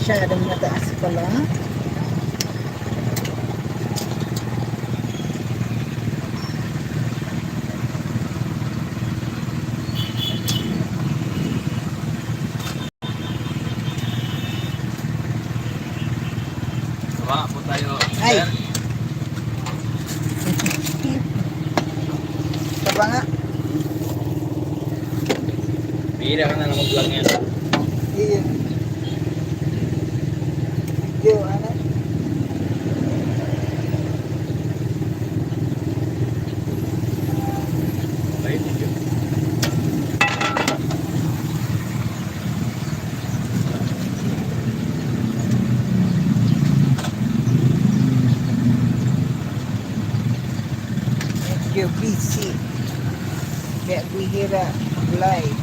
masyadong mataas pala. Wala po tayo. Ay! Sir. Saba nga. Bihira ka na lang mag-vlog ngayon. Iyon. Video, ano? Okay, thank you. Medyo busy. Kaya bihira live.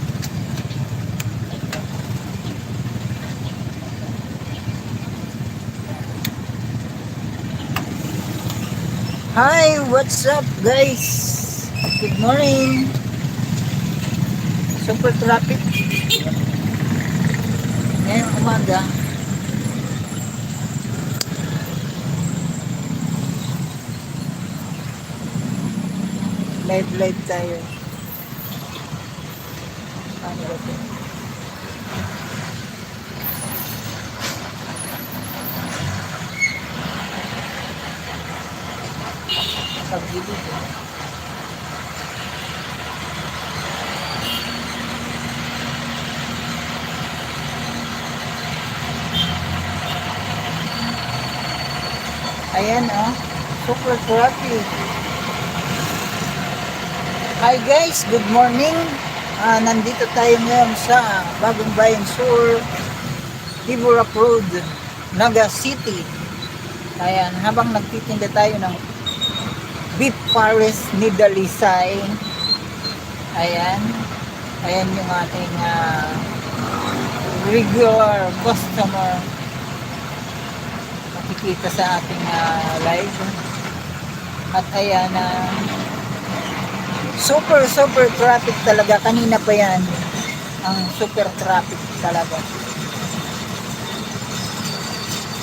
Hi, what's up guys? Good morning. Super traffic. Ngayong umaga. Live tayo. Ano ba ito? Pag-ibig. Ayan oh. Super traffic. Hi guys, good morning. Nandito tayo ngayon sa Bagong Bayan Sur, Tiburak Road, Naga City. Ayan, habang nagtitinda tayo ng beef pares ni Dalisay. Ayan. Ayan yung ating regular customer. Makikita sa ating live. At ayan super traffic talaga. Kanina pa yan ang super traffic talaga.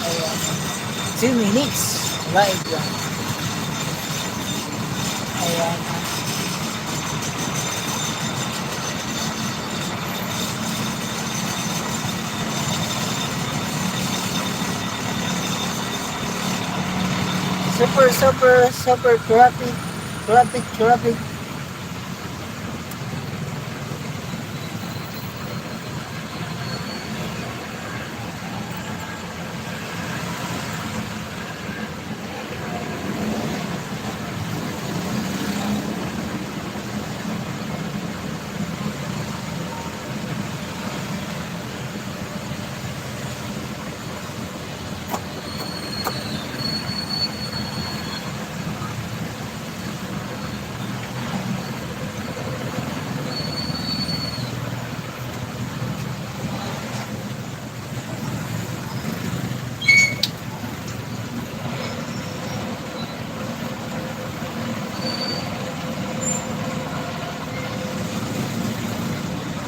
Ayan. 2 minutes live lang. Ayan. Super traffic.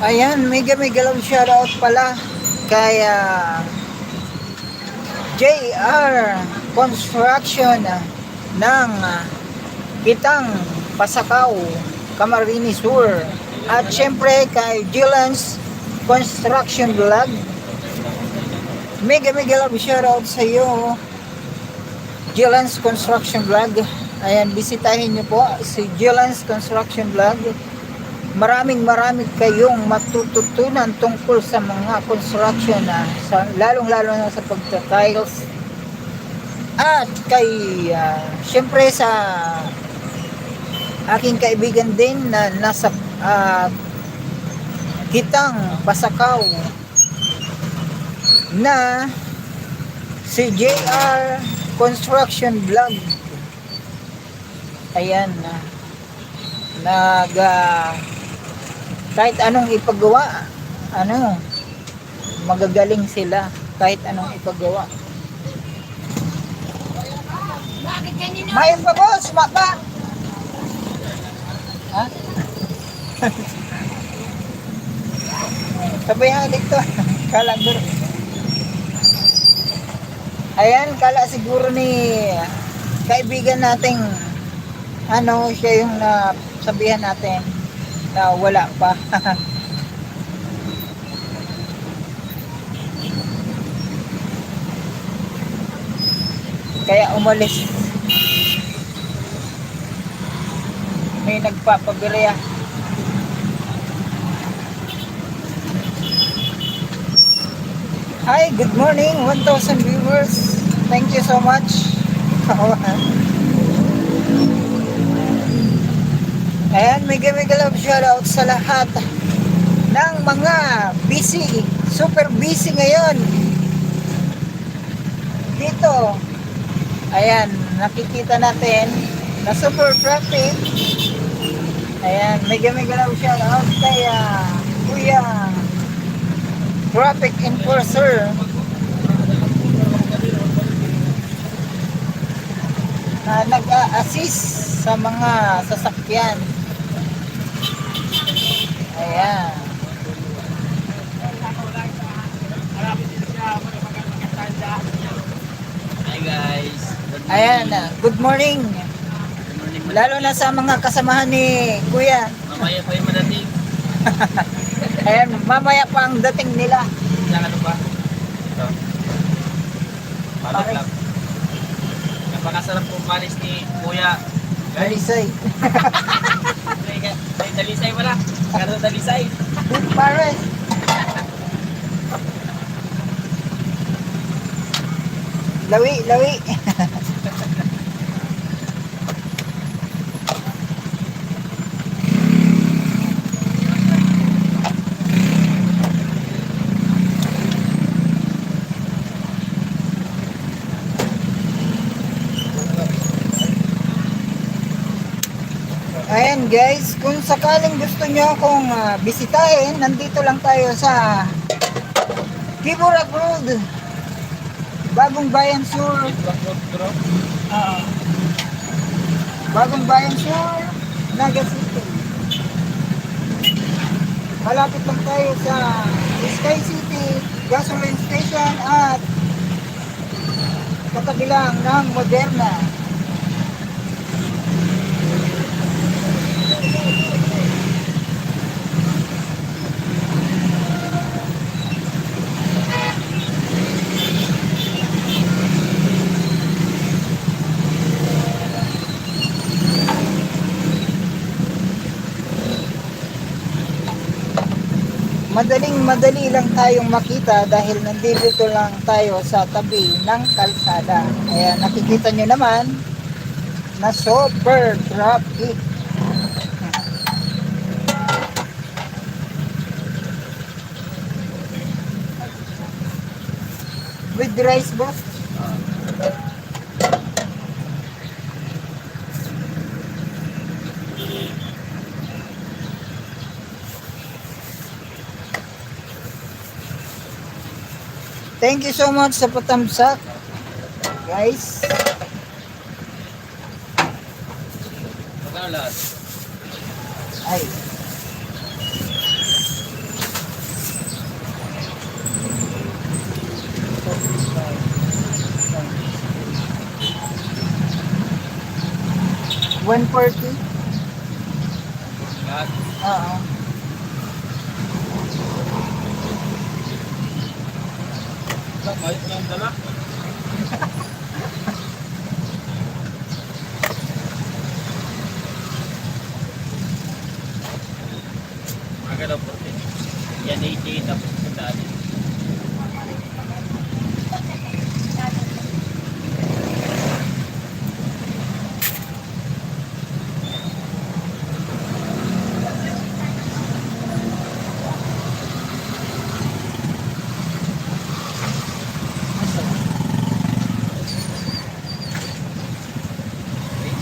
Ayan, mega lang shoutout pala kay JR Construction ng Kitang Pasakaw, Camarines Sur. At syempre kay Gilans Construction Vlog. Mega lang shoutout sa iyo, Gilans Construction Vlog. Ayan, bisitahin niyo po si Gilans Construction Vlog. Maraming kayong matututunan tungkol sa mga construction lalong-lalo na sa pagta-tiles. At kay syempre sa aking kaibigan din na nasa Kitang Pasakaw na si JR Construction Vlog. Ayan kahit anong ipagawa, magagaling sila kahit anong ipagawa. Mayon pa boss, maka. Ha? Sabay halik to. Kalagor. Ayan, kala siguro ni kaibigan nating ano, siya yung sabihan natin na wala pa. Kaya umalis. May nagpapabirya. Hi, good morning, 1,000 viewers. Thank you so much. Ayan, mega love shoutout sa lahat ng mga busy, super busy ngayon. Dito, ayan, nakikita natin na super traffic. Ayan, mega love shoutout kay Kuya Traffic Enforcer na nag-a-assist sa mga sasakyan. Ayan. Hi guys. Ayan, good morning. Good morning. Lalo na sa mga kasamahan ni Kuya. Mamaya pa yung madating. Ayan, mamaya pa ang dating nila. Ilang ano ba? Ito. Palag lang. Napakasarap pong panis ni Kuya. Dalisay. May dalisay wala. Karo dalisay. Big Paris. Lawi, lawi. Ayan guys, kung sakaling gusto nyo akong bisitahin, nandito lang tayo sa Kiburak Road, Bagong Bayan Sur. Bagong Bayan Sur, Naga City. Malapit lang tayo sa Sky City Gasoline Station at katabi lang ng Moderna. Madali lang tayong makita dahil nandito lang tayo sa tabi ng kalsada. Ayan, nakikita nyo naman na super traffic. With rice boss. Thank you so much sa patamsak, guys. Magkano lahat? Ay. $140. Lahat. Oo. Kahit na yung dala. Magkano po? Yan 88 tapos sa dali.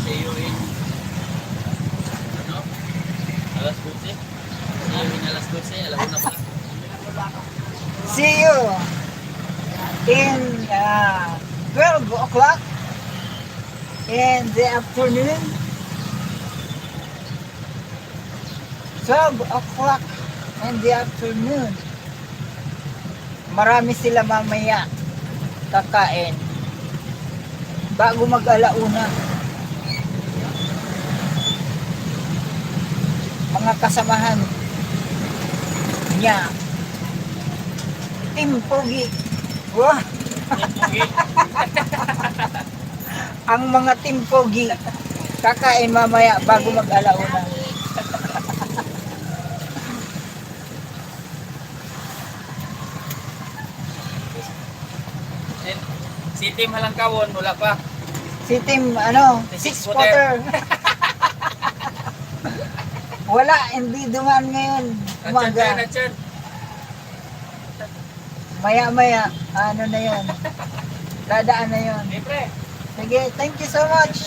See you in ano? Alas 12. See you in alas 12. Alam mo na pa. See you in 12 o'clock in the afternoon. 12 o'clock in the afternoon. Marami sila mamaya. kakain bago mag-alauna. Mga kasamahan niya, Team Pogi. Wow. Okay. Ang mga Team Pogi kakain mamaya bago mag-alauna. Si Team Halangkawon, wala pa. Si Team ano, Six six footer. Wala, hindi dumaan ngayon. Umaga. Natchan. Maya-maya, ano na yun. Dadaan na yun. Siyempre. Sige, thank you so much.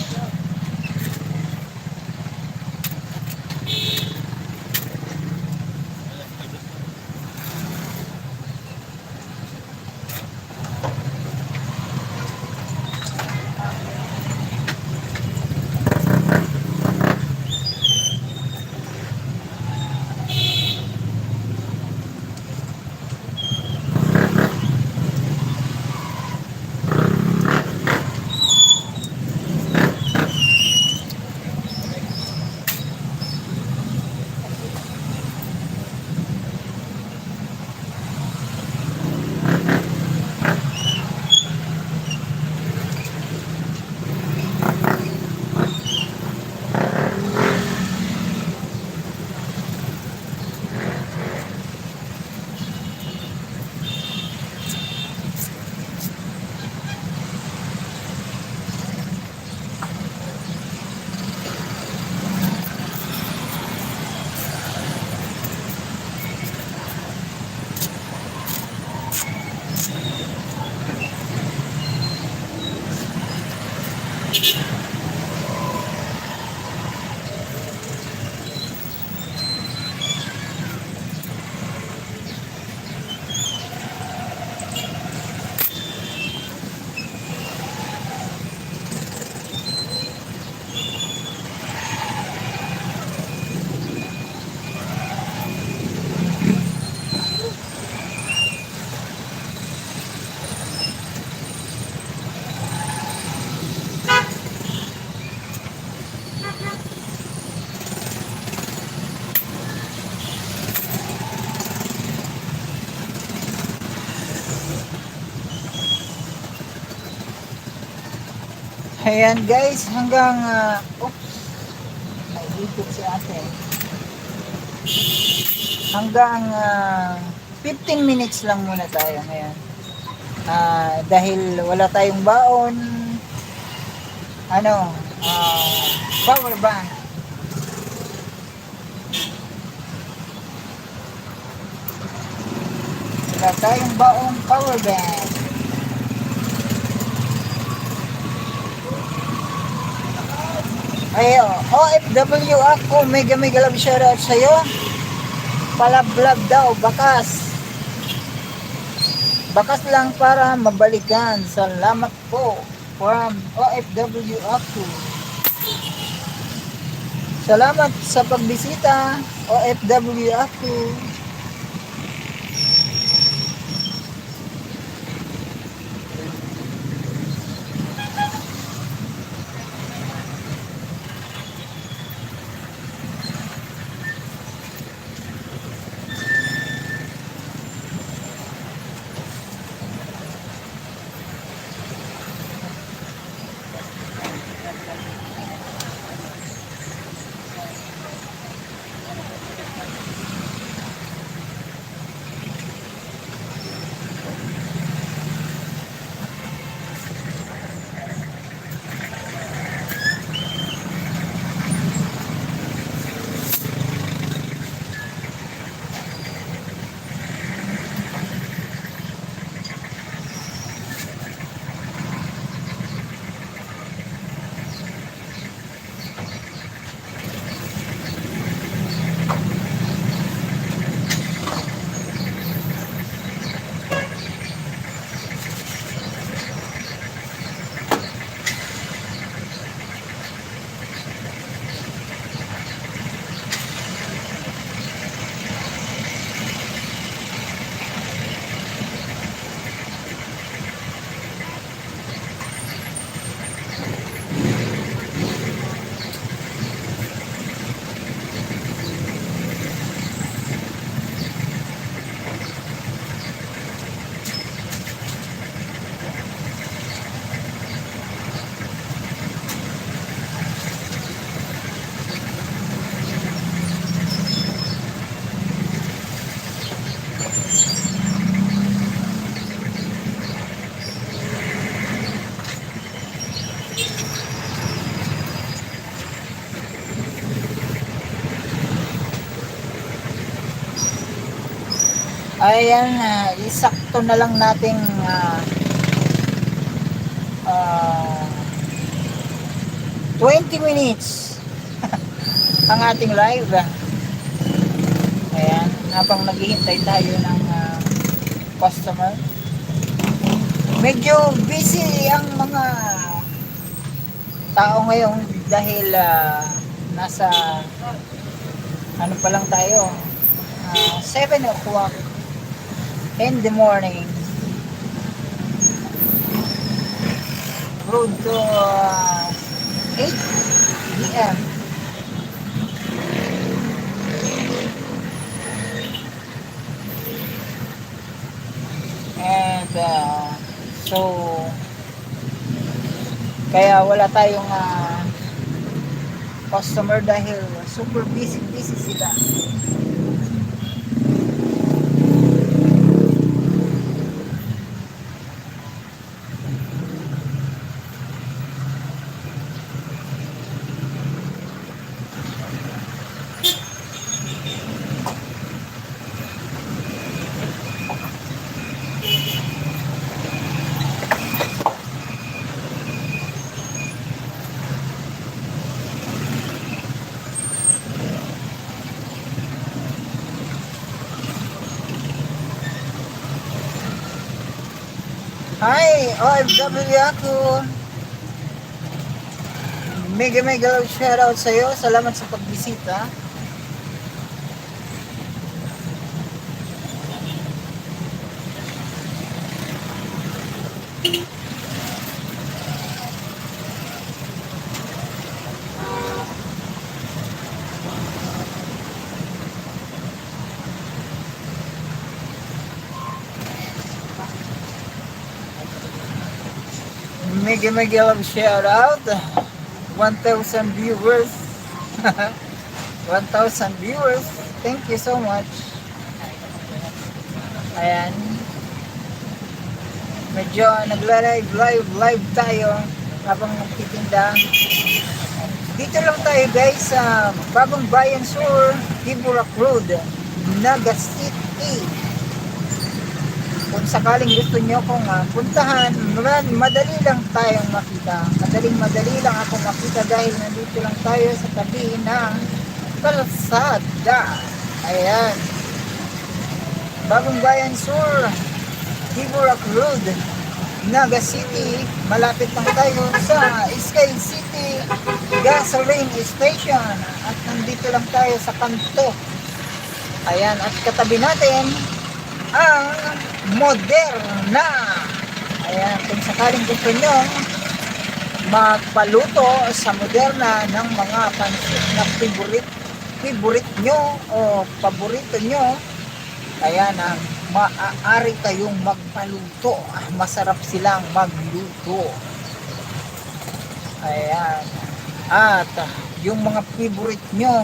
Ayan guys, hanggang oops, may ikot si ate. Hanggang 15 minutes lang muna tayo ngayon. Dahil wala tayong baon, ano, power bank. Wala tayong baong power bank. Ay, OFW ako, mega love shoutout sa'yo. Palablab daw, bakas. Bakas lang para mabalikan. Salamat po from OFW ako. Salamat sa pagbisita, OFW ako. Ayan, isakto na lang nating ah, 20 minutes ang ating live. Ayan, habang naghihintay tayo ng customer. Medyo busy ang mga tao ngayon dahil nasa ano pa lang tayo, 7 o'clock in the morning. Road to 8 p.m. And so kaya wala tayong customer dahil super busy sila. Hi, OFW ako. Mega love shoutout sa iyo. Salamat sa pagbisita. Mega love shoutout. 1,000 viewers. 1,000 viewers. Thank you so much. Ayan. Medyo live tayo habang nagtitinda. Dito lang tayo guys sa Bagong Bayan Sur, Tiburak Road, Naga City. Kung sakaling gusto nyo kong puntahan, madali lang tayong makita. Madali lang akong makita dahil nandito lang tayo sa tabi ng kalsada. Ayan. Bagong Bayan Sur, Tiburak Road, Naga City. Malapit lang tayo sa Sky City Gasoline Station. At nandito lang tayo sa kanto. Ayan. At katabi natin ang Moderna. Ayan, kung sakaling gusto nyo magpaluto sa Moderna ng mga pansit na favorite nyo o paborito nyo, ayan, maaari kayong magpaluto. Masarap silang magluto. Ayan. At yung mga favorite nyo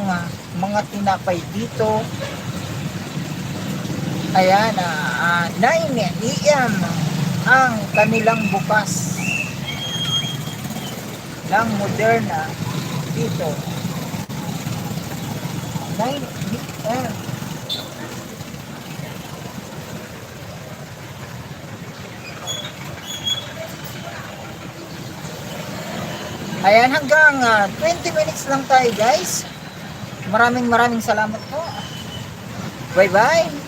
mga tinapay dito, ayan, 9 AM ang kanilang bukas ng Moderna dito. 9 AM. Ayan, hanggang 20 minutes lang tayo guys. Maraming salamat po. Bye bye.